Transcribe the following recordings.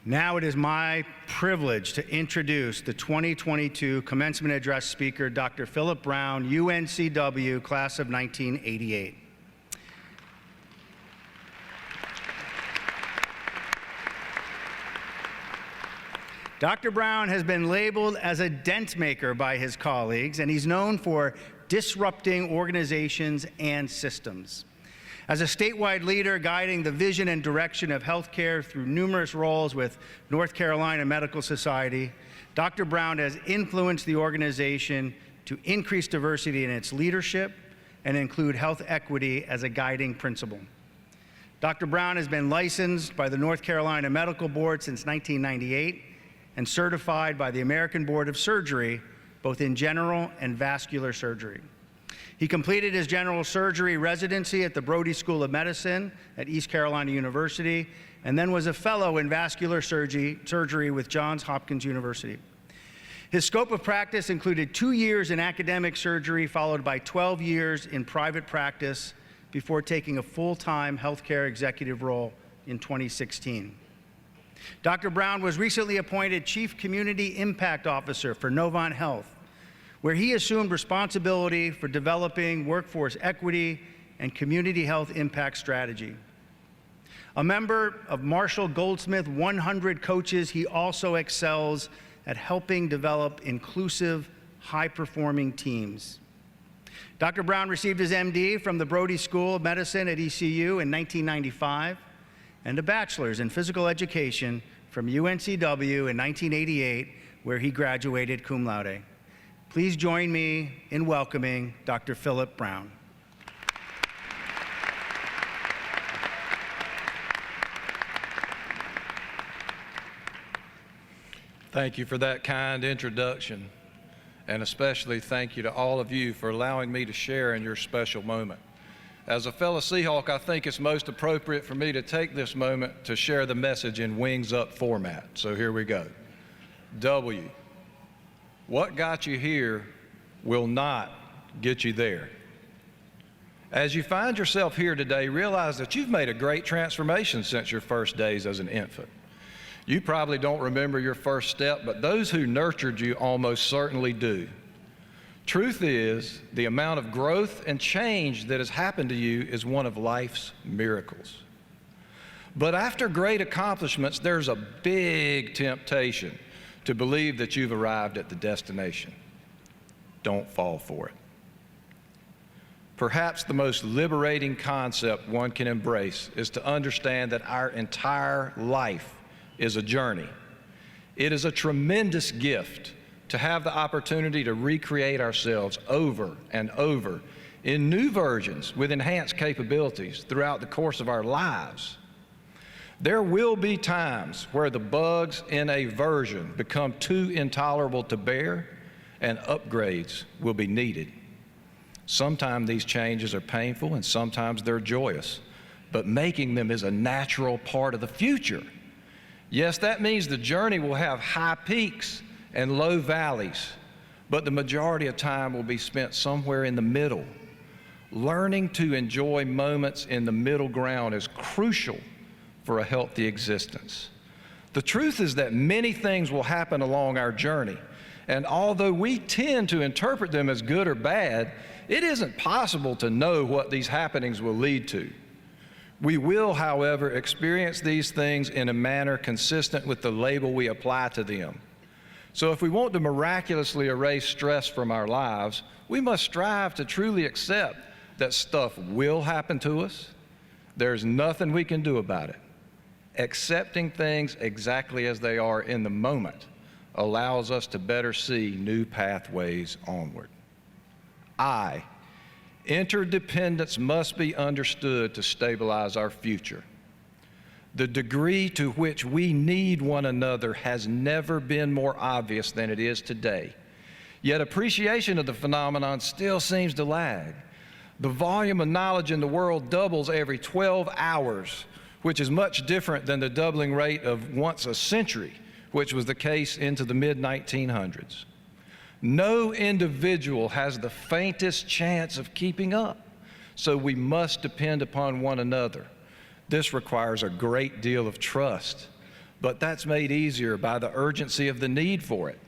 Now it is my privilege to introduce the 2022 Commencement Address speaker, Dr. Philip Brown, UNCW, class of 1988. Dr. Brown has been labeled as a dent maker by his colleagues, and he's known for disrupting organizations and systems. As a statewide leader guiding the vision and direction of healthcare through numerous roles with North Carolina Medical Society, Dr. Brown has influenced the organization to increase diversity in its leadership and include health equity as a guiding principle. Dr. Brown has been licensed by the North Carolina Medical Board since 1998 and certified by the American Board of Surgery, both in general and vascular surgery. He completed his general surgery residency at the Brody School of Medicine at East Carolina University, and then was a fellow in vascular surgery with Johns Hopkins University. His scope of practice included 2 years in academic surgery, followed by 12 years in private practice before taking a full-time healthcare executive role in 2016. Dr. Brown was recently appointed Chief Community Impact Officer for Novant Health, where he assumed responsibility for developing workforce equity and community health impact strategy. A member of Marshall Goldsmith 100 coaches, he also excels at helping develop inclusive, high-performing teams. Dr. Brown received his MD from the Brody School of Medicine at ECU in 1995 and a bachelor's in physical education from UNCW in 1988, where he graduated cum laude. Please join me in welcoming Dr. Philip Brown. Thank you for that kind introduction, and especially thank you to all of you for allowing me to share in your special moment. As a fellow Seahawk, I think it's most appropriate for me to take this moment to share the message in Wings Up format. So here we go. W. What got you here will not get you there. As you find yourself here today, realize that you've made a great transformation since your first days as an infant. You probably don't remember your first step, but those who nurtured you almost certainly do. Truth is, the amount of growth and change that has happened to you is one of life's miracles. But after great accomplishments, there's a big temptation to believe that you've arrived at the destination. Don't fall for it. Perhaps the most liberating concept one can embrace is to understand that our entire life is a journey. It is a tremendous gift to have the opportunity to recreate ourselves over and over in new versions with enhanced capabilities throughout the course of our lives. There will be times where the bugs in a version become too intolerable to bear and upgrades will be needed. Sometimes these changes are painful and sometimes they're joyous, but making them is a natural part of the future. Yes, that means the journey will have high peaks and low valleys, but the majority of time will be spent somewhere in the middle. Learning to enjoy moments in the middle ground is crucial for a healthy existence. The truth is that many things will happen along our journey, and although we tend to interpret them as good or bad, it isn't possible to know what these happenings will lead to. We will, however, experience these things in a manner consistent with the label we apply to them. So if we want to miraculously erase stress from our lives, we must strive to truly accept that stuff will happen to us. There's nothing we can do about it. Accepting things exactly as they are in the moment allows us to better see new pathways onward. Interdependence must be understood to stabilize our future. The degree to which we need one another has never been more obvious than it is today. Yet appreciation of the phenomenon still seems to lag. The volume of knowledge in the world doubles every 12 hours, which is much different than the doubling rate of once a century, which was the case into the mid-1900s. No individual has the faintest chance of keeping up, so we must depend upon one another. This requires a great deal of trust, but that's made easier by the urgency of the need for it.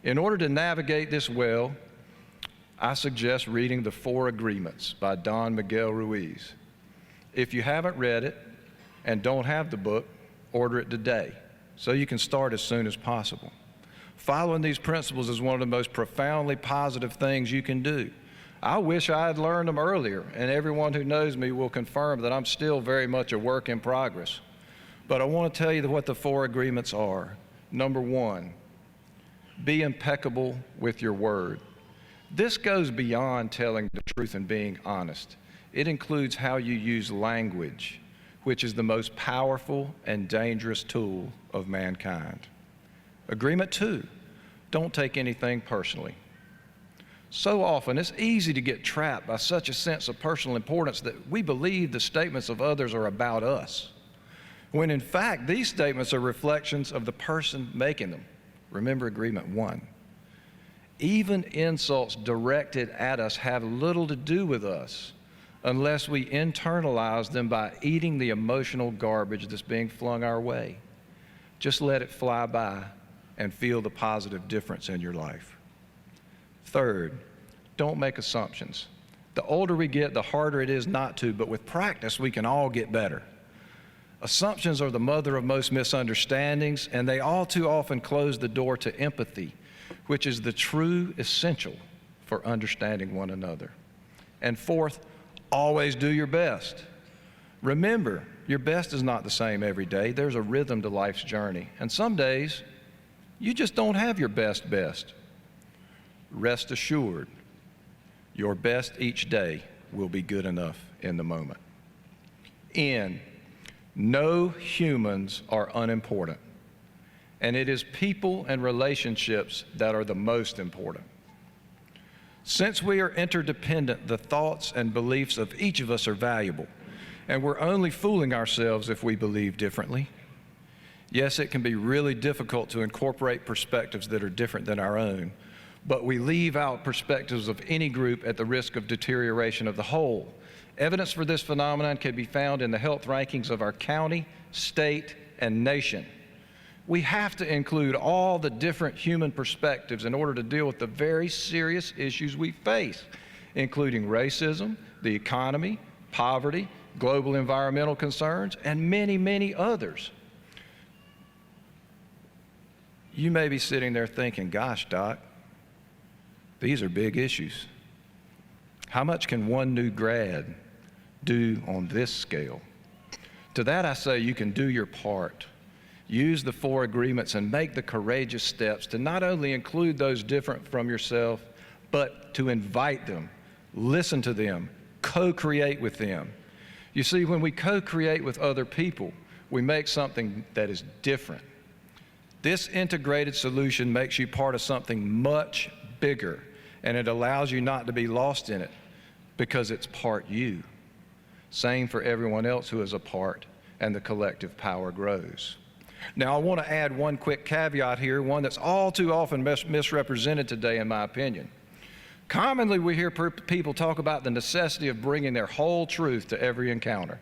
In order to navigate this well, I suggest reading The Four Agreements by Don Miguel Ruiz. If you haven't read it and don't have the book, order it today so you can start as soon as possible. Following these principles is one of the most profoundly positive things you can do. I wish I had learned them earlier, and everyone who knows me will confirm that I'm still very much a work in progress. But I want to tell you what the four agreements are. Number one, be impeccable with your word. This goes beyond telling the truth and being honest. It includes how you use language, which is the most powerful and dangerous tool of mankind. Agreement two, don't take anything personally. So often, it's easy to get trapped by such a sense of personal importance that we believe the statements of others are about us, when in fact, these statements are reflections of the person making them. Remember agreement one. Even insults directed at us have little to do with us unless we internalize them by eating the emotional garbage that's being flung our way. Just let it fly by and feel the positive difference in your life. Third, don't make assumptions. The older we get, the harder it is not to, but with practice, we can all get better. Assumptions are the mother of most misunderstandings, and they all too often close the door to empathy, which is the true essential for understanding one another. And fourth, always do your best. Remember, your best is not the same every day. There's a rhythm to life's journey, and some days, you just don't have your best. Rest assured, your best each day will be good enough in the moment. No humans are unimportant, and it is people and relationships that are the most important. Since we are interdependent, the thoughts and beliefs of each of us are valuable, and we're only fooling ourselves if we believe differently. Yes, it can be really difficult to incorporate perspectives that are different than our own, but we leave out perspectives of any group at the risk of deterioration of the whole. Evidence for this phenomenon can be found in the health rankings of our county, state, and nation. We have to include all the different human perspectives in order to deal with the very serious issues we face, including racism, the economy, poverty, global environmental concerns, and many, many others. You may be sitting there thinking, gosh, Doc, these are big issues. How much can one new grad do on this scale? To that I say you can do your part. Use the four agreements and make the courageous steps to not only include those different from yourself, but to invite them, listen to them, co-create with them. You see, when we co-create with other people, we make something that is different. This integrated solution makes you part of something much bigger, and it allows you not to be lost in it because it's part you. Same for everyone else who is a part, and the collective power grows. Now, I want to add one quick caveat here, one that's all too often misrepresented today, in my opinion. Commonly, we hear people talk about the necessity of bringing their whole truth to every encounter,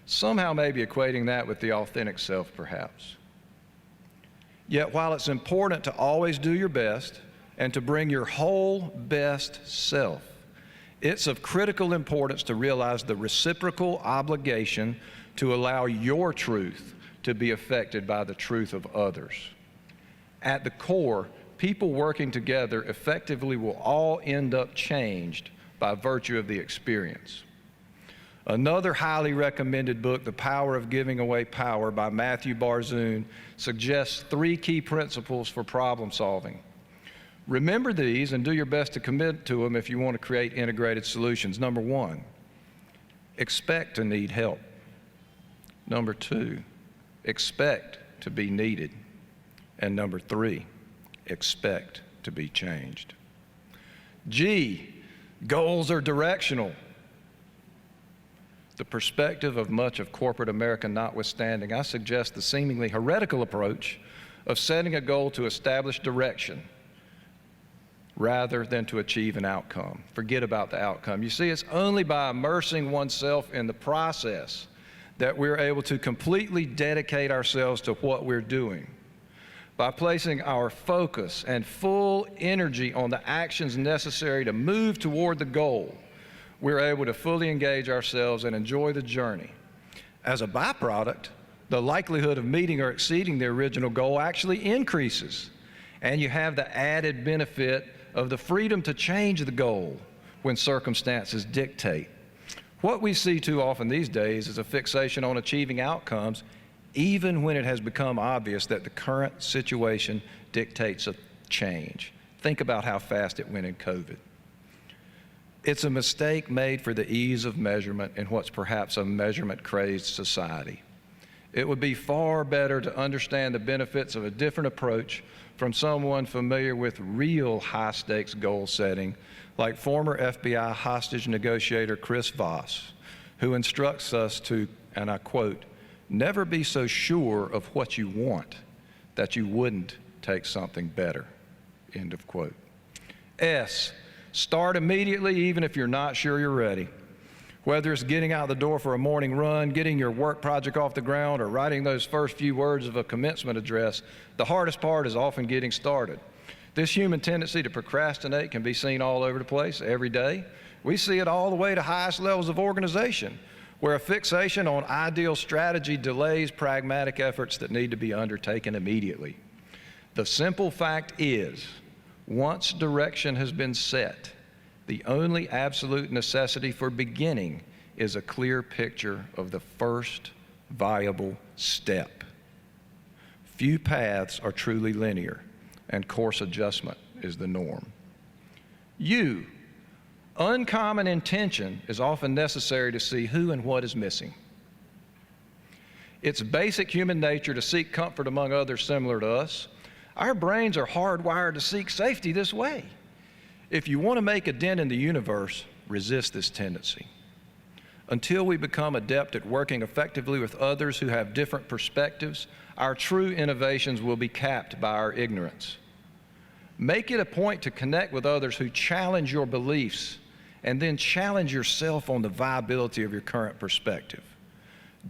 somehow maybe equating that with the authentic self, perhaps. Yet, while it's important to always do your best and to bring your whole best self, it's of critical importance to realize the reciprocal obligation to allow your truth to be affected by the truth of others. At the core, people working together effectively will all end up changed by virtue of the experience. Another highly recommended book, The Power of Giving Away Power by Matthew Barzoon, suggests 3 key principles for problem solving. Remember these and do your best to commit to them if you want to create integrated solutions. Number 1, expect to need help. Number 2, expect to be needed. And number 3, expect to be changed. G, goals are directional. The perspective of much of corporate America notwithstanding, I suggest the seemingly heretical approach of setting a goal to establish direction rather than to achieve an outcome. Forget about the outcome. You see, it's only by immersing oneself in the process that we're able to completely dedicate ourselves to what we're doing. By placing our focus and full energy on the actions necessary to move toward the goal, we're able to fully engage ourselves and enjoy the journey. As a byproduct, the likelihood of meeting or exceeding the original goal actually increases, and you have the added benefit of the freedom to change the goal when circumstances dictate. What we see too often these days is a fixation on achieving outcomes, even when it has become obvious that the current situation dictates a change. Think about how fast it went in COVID. It's a mistake made for the ease of measurement in what's perhaps a measurement-crazed society. It would be far better to understand the benefits of a different approach from someone familiar with real high-stakes goal setting, like former FBI hostage negotiator Chris Voss, who instructs us to, and I quote, "Never be so sure of what you want that you wouldn't take something better," end of quote. S, start immediately even if you're not sure you're ready. Whether it's getting out the door for a morning run, getting your work project off the ground, or writing those first few words of a commencement address, the hardest part is often getting started. This human tendency to procrastinate can be seen all over the place every day. We see it all the way to highest levels of organization, where a fixation on ideal strategy delays pragmatic efforts that need to be undertaken immediately. The simple fact is, once direction has been set, the only absolute necessity for beginning is a clear picture of the first viable step. Few paths are truly linear, and course adjustment is the norm. U, uncommon intention is often necessary to see who and what is missing. It's basic human nature to seek comfort among others similar to us. Our brains are hardwired to seek safety this way. If you want to make a dent in the universe, resist this tendency. Until we become adept at working effectively with others who have different perspectives, our true innovations will be capped by our ignorance. Make it a point to connect with others who challenge your beliefs, and then challenge yourself on the viability of your current perspective.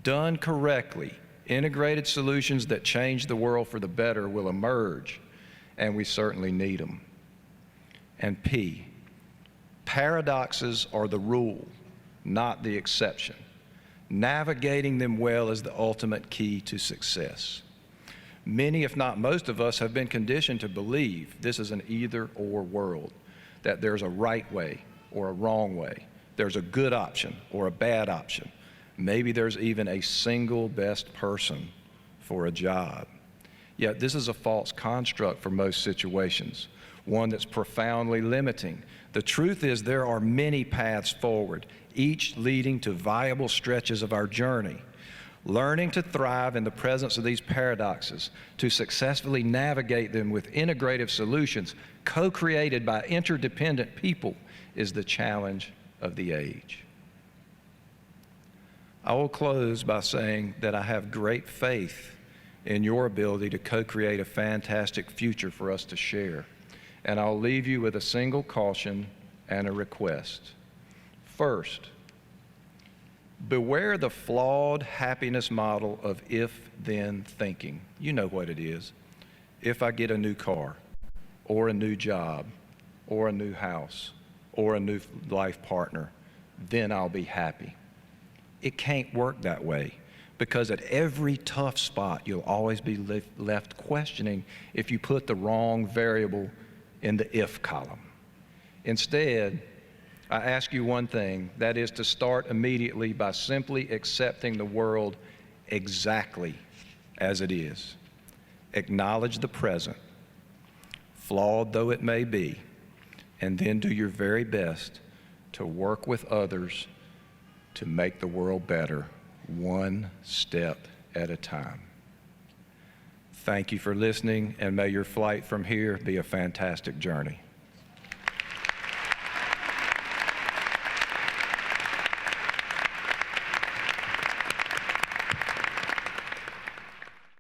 Done correctly, integrated solutions that change the world for the better will emerge, and we certainly need them. And P, paradoxes are the rule, not the exception. Navigating them well is the ultimate key to success. Many, if not most of us, have been conditioned to believe this is an either-or world, that there's a right way or a wrong way, there's a good option or a bad option. Maybe there's even a single best person for a job. Yet this is a false construct for most situations, one that's profoundly limiting. The truth is there are many paths forward, each leading to viable stretches of our journey. Learning to thrive in the presence of these paradoxes, to successfully navigate them with integrative solutions co-created by interdependent people, is the challenge of the age. I will close by saying that I have great faith in your ability to co-create a fantastic future for us to share. And I'll leave you with a single caution and a request. First, beware the flawed happiness model of if-then thinking. You know what it is. If I get a new car, or a new job, or a new house, or a new life partner, then I'll be happy. It can't work that way, because at every tough spot, you'll always be left questioning if you put the wrong variable in the if column. Instead, I ask you one thing, that is to start immediately by simply accepting the world exactly as it is. Acknowledge the present, flawed though it may be, and then do your very best to work with others to make the world better, one step at a time. Thank you for listening, and may your flight from here be a fantastic journey.